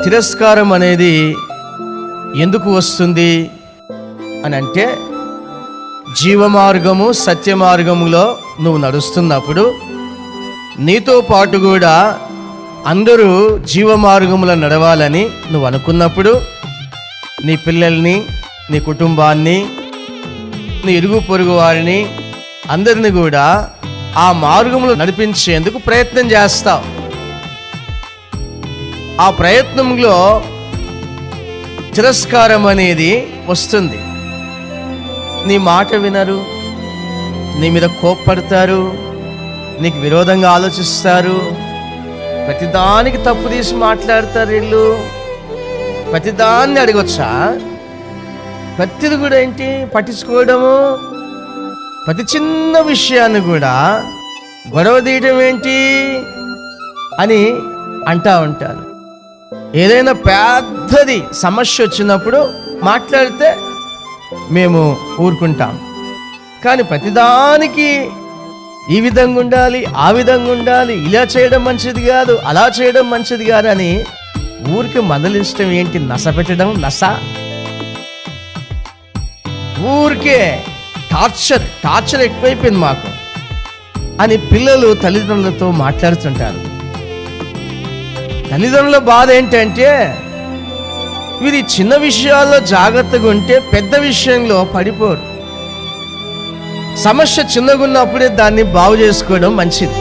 తిరస్కారం అనేది ఎందుకు వస్తుంది అని అంటే, జీవమార్గము సత్య మార్గములో నువ్వు నడుస్తున్నప్పుడు నీతో పాటు కూడా అందరూ జీవమార్గములో నడవాలని నువ్వు అనుకున్నప్పుడు, నీ పిల్లల్ని, నీ కుటుంబాన్ని, నీ ఇరుగు పొరుగు వారిని అందరిని కూడా ఆ మార్గంలో నడిపించేందుకు ప్రయత్నం చేస్తావు. ఆ ప్రయత్నంలో తిరస్కారం అనేది వస్తుంది. నీ మాట వినరు, నీ మీద కోప్పడతారు, నీకు విరోధంగా ఆలోచిస్తారు, ప్రతిదానికి తప్పు తీసి మాట్లాడతారు. వీళ్ళు ప్రతిదాన్ని అడగొచ్చా? ప్రతిది కూడా ఏంటి పట్టించుకోవడము, ప్రతి చిన్న విషయాన్ని కూడా గొడవ తీయడం ఏంటి అని అంటా ఉంటారు. ఏదైనా పెద్దది సమస్య వచ్చినప్పుడు మాట్లాడితే మేము ఊరుకుంటాం, కానీ ప్రతిదానికి ఈ విధంగా ఉండాలి, ఆ విధంగా ఉండాలి, ఇలా చేయడం మంచిది కాదు, అలా చేయడం మంచిది కాదు అని ఊరికి మందలించడం ఏంటి? నస పెట్టడం, నస. ఊరికే టార్చర్ ఎక్కువైపోయింది మాకు అని పిల్లలు తల్లిదండ్రులతో మాట్లాడుతుంటారు. తల్లిదండ్రుల బాధ ఏంటంటే, వీరి చిన్న విషయాల్లో జాగ్రత్తగా ఉంటే పెద్ద విషయంలో పడిపోరు. సమస్య చిన్నగున్నప్పుడే దాన్ని బాగు చేసుకోవడం మంచిది.